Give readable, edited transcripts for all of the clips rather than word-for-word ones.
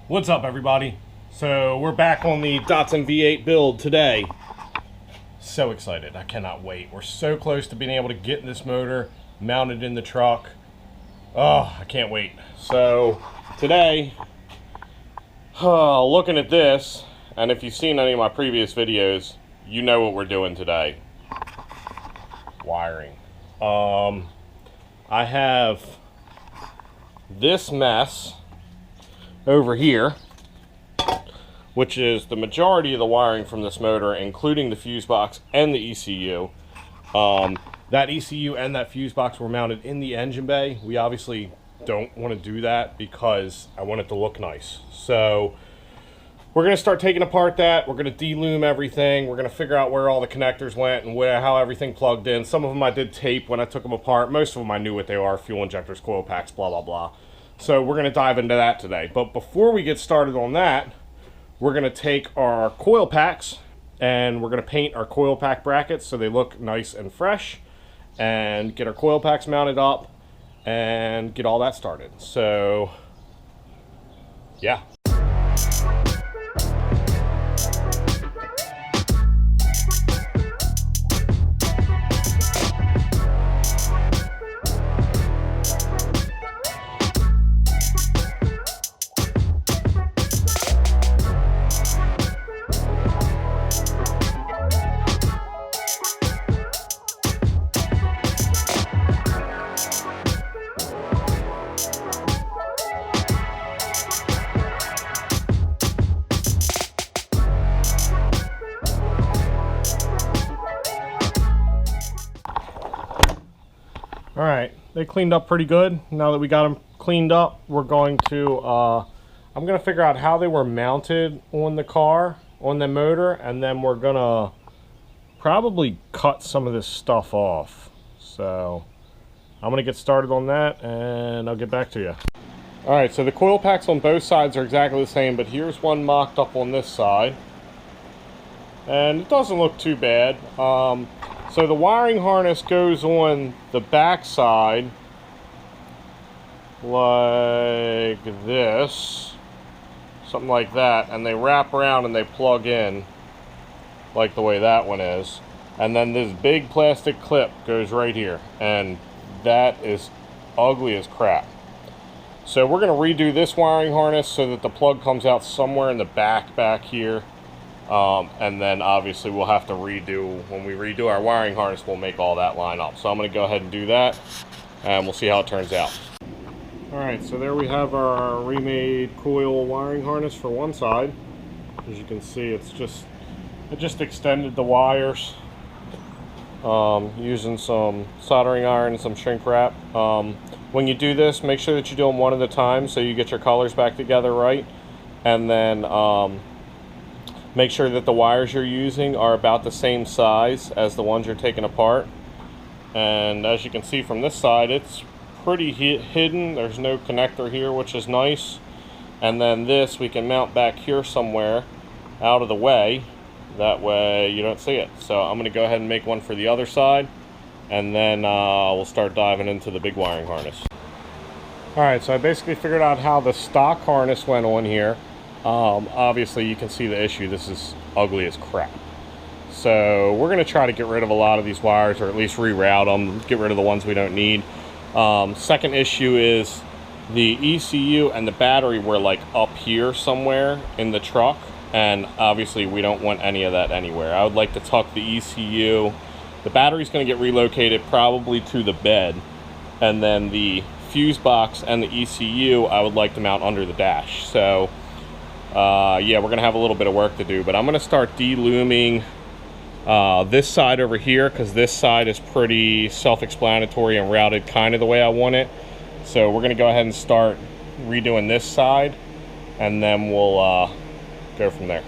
What's up, everybody? So we're back on the Datsun V8 build today. So excited, I cannot wait. We're so close to being able to get this motor mounted in the truck. Oh, I can't wait. So today, looking at this, and if you've seen any of my previous videos, you know what we're doing today. Wiring. I have this mess over here, which is the majority of the wiring from this motor, including the fuse box and the ECU. That ECU and that fuse box were mounted in the engine bay. We obviously don't want to do that because I want it to look nice. So we're going to start taking apart that. We're going to de-lume everything. We're going to figure out where all the connectors went and how everything plugged in. Some of them I did tape when I took them apart. Most of them I knew what they are: fuel injectors, coil packs, blah, blah, blah. So we're going to dive into that today. But before we get started on that, we're going to take our coil packs and we're going to paint our coil pack brackets so they look nice and fresh, and get our coil packs mounted up and get all that started. So, yeah. Alright, they cleaned up pretty good. Now that we got them cleaned up, we're going to, I'm going to figure out how they were mounted on the car, on the motor, and then we're going to probably cut some of this stuff off. So, I'm going to get started on that, and I'll get back to you. Alright, so the coil packs on both sides are exactly the same, but here's one mocked up on this side. And it doesn't look too bad. So the wiring harness goes on the back side like this, something like that, and they wrap around and they plug in like the way that one is. And then this big plastic clip goes right here, and that is ugly as crap. So we're going to redo this wiring harness so that the plug comes out somewhere in the back here. And then obviously we'll have to when we redo our wiring harness, we'll make all that line up. So I'm going to go ahead and do that, and we'll see how it turns out. Alright, so there we have our remade coil wiring harness for one side. As you can see, it just extended the wires using some soldering iron and some shrink wrap. When you do this, make sure that you do them one at a time so you get your colors back together right. And then make sure that the wires you're using are about the same size as the ones you're taking apart. And as you can see from this side, it's pretty hidden. There's no connector here, which is nice. And then this we can mount back here somewhere out of the way. That way you don't see it. So I'm going to go ahead and make one for the other side, and then we'll start diving into the big wiring harness. Alright, so I basically figured out how the stock harness went on here. Obviously you can see the issue. This is ugly as crap. So we're going to try to get rid of a lot of these wires, or at least reroute them, get rid of the ones we don't need. Second issue is the ECU and the battery were like up here somewhere in the truck, and obviously we don't want any of that anywhere. I would like to tuck the ECU. The battery's going to get relocated probably to the bed, and then the fuse box and the ECU I would like to mount under the dash. So yeah, we're gonna have a little bit of work to do, but I'm gonna start de-luming this side over here, because this side is pretty self-explanatory and routed kind of the way I want it. So we're gonna go ahead and start redoing this side, and then we'll go from there.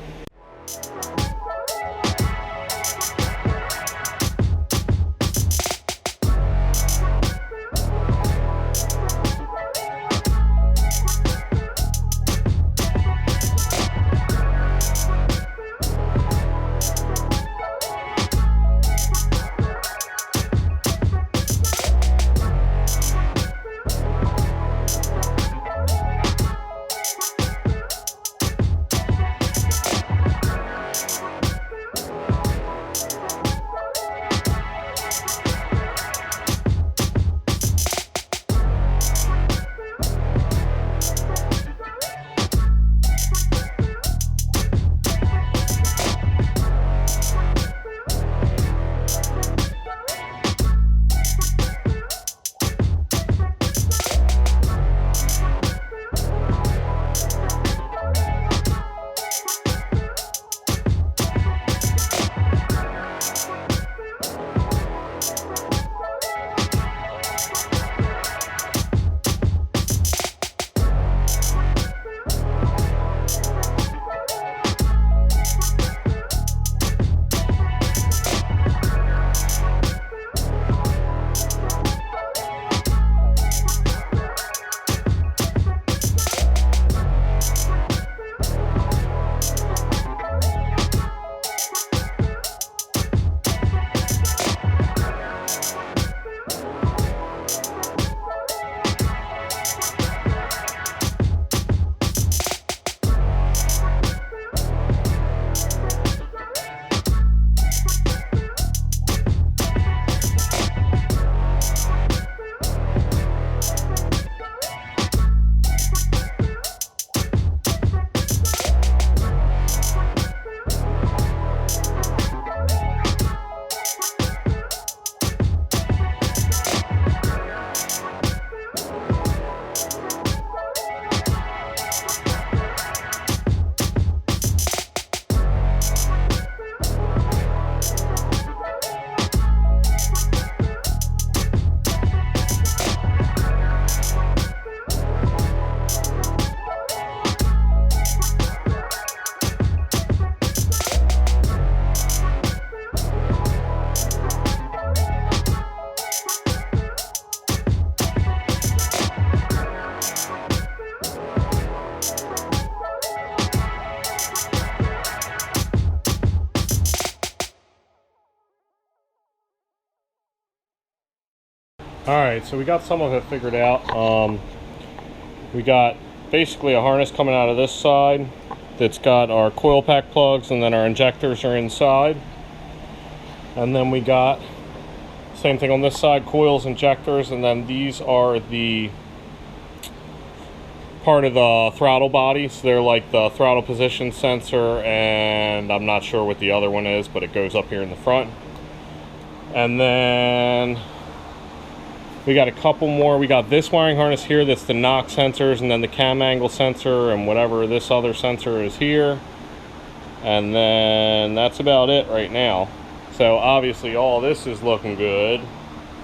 Alright, so we got some of it figured out. We got basically a harness coming out of this side that's got our coil pack plugs, and then our injectors are inside. And then we got same thing on this side, coils, injectors, and then these are the part of the throttle body. So they're like the throttle position sensor, and I'm not sure what the other one is, but it goes up here in the front. And then we got a couple more. We got this wiring harness here that's the knock sensors, and then the cam angle sensor, and whatever this other sensor is here. And then that's about it right now. So obviously all this is looking good,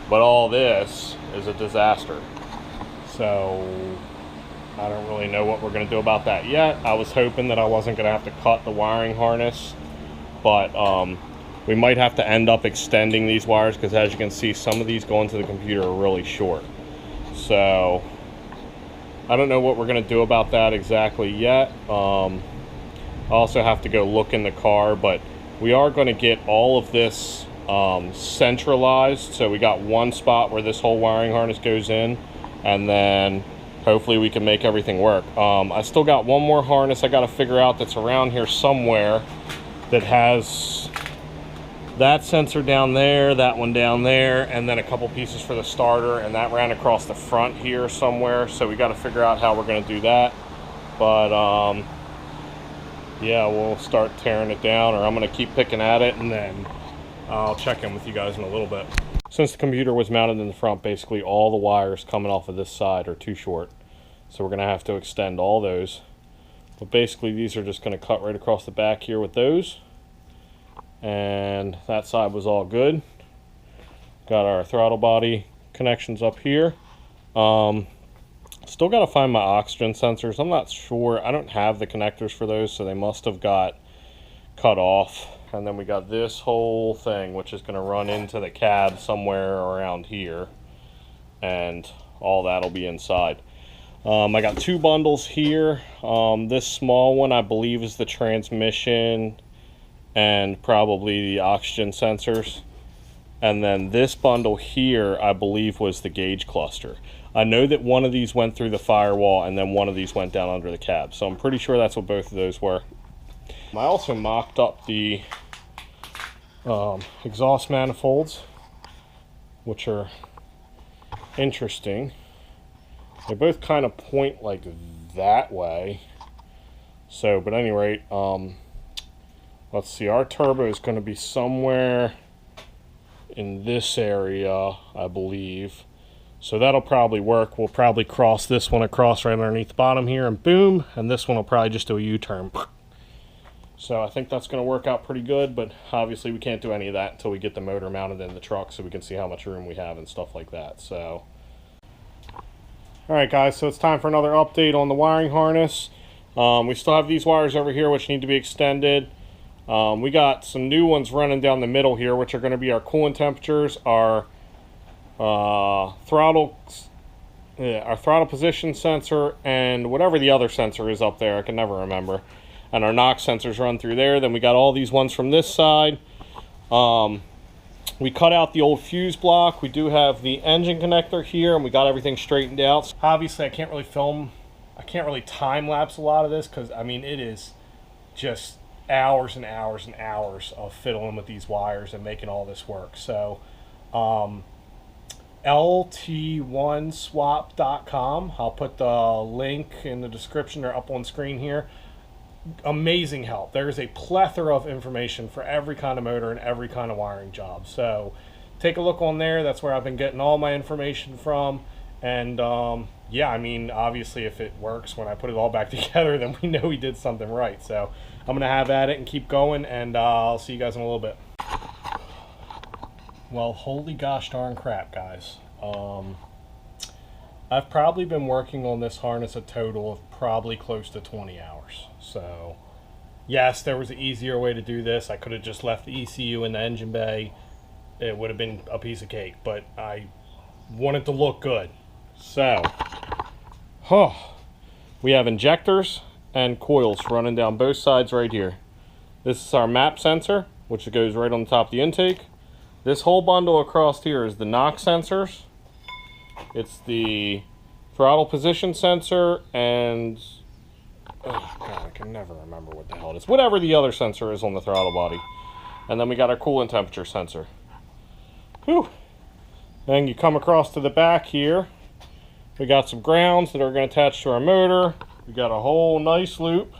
but all this is a disaster. So I don't really know what we're going to do about that yet. I was hoping that I wasn't going to have to cut the wiring harness, but we might have to end up extending these wires, because as you can see, some of these going to the computer are really short. So I don't know what we're going to do about that exactly yet. I also have to go look in the car, but we are going to get all of this centralized. So we got one spot where this whole wiring harness goes in, and then hopefully we can make everything work. I still got one more harness I got to figure out that's around here somewhere that has that sensor down there, that one down there, and then a couple pieces for the starter, and that ran across the front here somewhere. So we got to figure out how we're going to do that. But yeah, we'll start tearing it down, or I'm going to keep picking at it, and then I'll check in with you guys in a little bit. Since the computer was mounted in the front, basically all the wires coming off of this side are too short. So we're going to have to extend all those. But basically these are just going to cut right across the back here with those. And that side was all good. Got our throttle body connections up here. Still got to find my oxygen sensors. I'm not sure. I don't have the connectors for those, so they must have got cut off. And then we got this whole thing, which is going to run into the cab somewhere around here. And all that'll be inside. I got two bundles here. This small one, I believe, is the transmission and probably the oxygen sensors. And then this bundle here, I believe, was the gauge cluster. I know that one of these went through the firewall, and then one of these went down under the cab. So I'm pretty sure that's what both of those were. I also mocked up the exhaust manifolds, which are interesting. They both kind of point like that way. So, but at any rate, let's see, our turbo is going to be somewhere in this area, I believe. So that'll probably work. We'll probably cross this one across right underneath the bottom here, and boom, and this one will probably just do a U-turn. So I think that's going to work out pretty good, but obviously we can't do any of that until we get the motor mounted in the truck so we can see how much room we have and stuff like that. So, alright guys, so it's time for another update on the wiring harness. We still have these wires over here which need to be extended. We got some new ones running down the middle here, which are going to be our coolant temperatures, our throttle position sensor, and whatever the other sensor is up there, I can never remember. And our knock sensors run through there. Then we got all these ones from this side. We cut out the old fuse block. We do have the engine connector here, and we got everything straightened out. Obviously I can't really time lapse a lot of this, because I mean it is just hours and hours and hours of fiddling with these wires and making all this work. So lt1swap.com, I'll put the link in the description or up on screen here. Amazing help. There's a plethora of information for every kind of motor and every kind of wiring job. So take a look on there. That's where I've been getting all my information from. And yeah, I mean, obviously if it works when I put it all back together, then we know we did something right. So I'm gonna have at it and keep going, and I'll see you guys in a little bit. Well, holy gosh darn crap, guys. I've probably been working on this harness a total of probably close to 20 hours. So yes, there was an easier way to do this. I could have just left the ECU in the engine bay. It would have been a piece of cake, but I wanted to look good. So we have injectors and coils running down both sides right here. This is our map sensor, which goes right on the top of the intake. This whole bundle across here is the knock sensors. It's the throttle position sensor and, oh god, I can never remember what the hell it is. Whatever the other sensor is on the throttle body. And then we got our coolant temperature sensor. Whew. Then you come across to the back here. We got some grounds that are going to attach to our motor. We got a whole nice loop.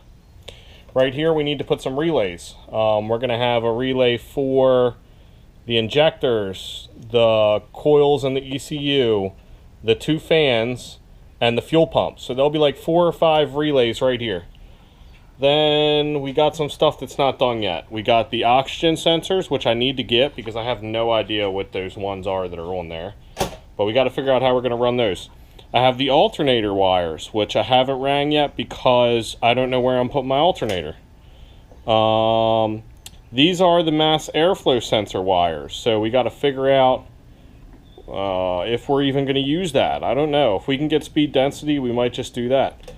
Right here we need to put some relays. We're going to have a relay for the injectors, the coils in the ECU, the 2 fans, and the fuel pump. So there'll be like 4 or 5 relays right here. Then we got some stuff that's not done yet. We got the oxygen sensors, which I need to get because I have no idea what those ones are that are on there. But we got to figure out how we're going to run those. I have the alternator wires, which I haven't rang yet because I don't know where I'm putting my alternator. These are the mass airflow sensor wires. So we got to figure out if we're even going to use that. I don't know. If we can get speed density, we might just do that.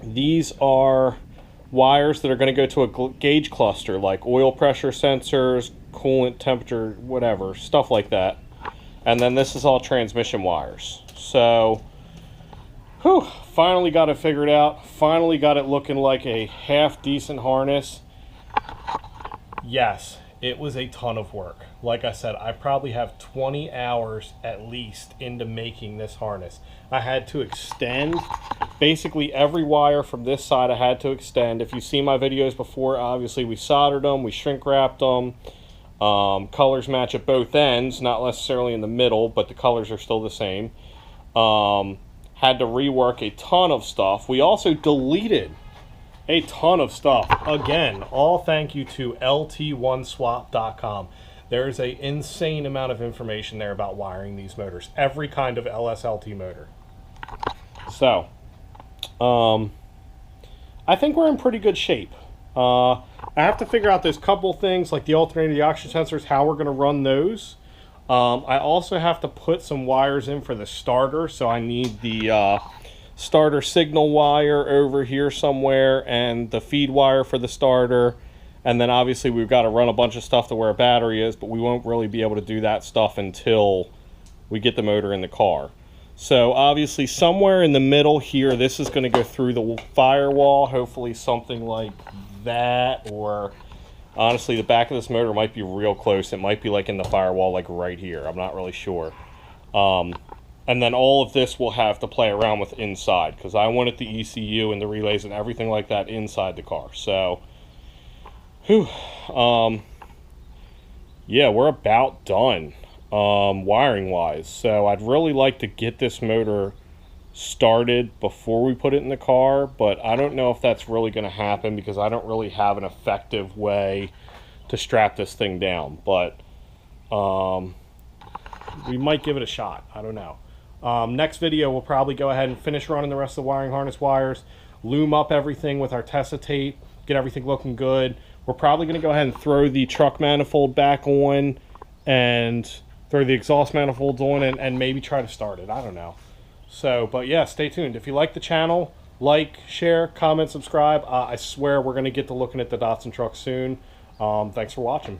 These are wires that are going to go to a gauge cluster, like oil pressure sensors, coolant temperature, whatever, stuff like that. And then this is all transmission wires. So, whew, finally got it figured out. Finally got it looking like a half decent harness. Yes, it was a ton of work. Like I said, I probably have 20 hours at least into making this harness. I had to extend basically every wire from this side. I had to extend. If you've seen my videos before, obviously we soldered them, we shrink wrapped them. Colors match at both ends, not necessarily in the middle, but the colors are still the same. Had to rework a ton of stuff. We also deleted a ton of stuff. Again, all thank you to lt1swap.com. There's an insane amount of information there about wiring these motors. Every kind of LSLT motor. So, I think we're in pretty good shape. I have to figure out those couple things like the alternator, the oxygen sensors, how we're going to run those. I also have to put some wires in for the starter, so I need the starter signal wire over here somewhere and the feed wire for the starter. And then obviously we've got to run a bunch of stuff to where a battery is, but we won't really be able to do that stuff until we get the motor in the car. So obviously somewhere in the middle here, this is going to go through the firewall, hopefully something like that, or honestly the back of this motor might be real close. It might be like in the firewall, like right here. I'm not really sure. And then all of this we'll have to play around with inside because I wanted the ECU and the relays and everything like that inside the car. So, whew, yeah, we're about done wiring wise. So I'd really like to get this motor started before we put it in the car, but I don't know if that's really going to happen because I don't really have an effective way to strap this thing down. But we might give it a shot. I don't know. Next video we'll probably go ahead and finish running the rest of the wiring harness wires, loom up everything with our Tessa tape, get everything looking good. We're probably going to go ahead and throw the truck manifold back on and throw the exhaust manifolds on and maybe try to start it. I don't know. So, but yeah, stay tuned. If you like the channel, like, share, comment, subscribe. I swear we're going to get to looking at the Datsun truck soon. Thanks for watching.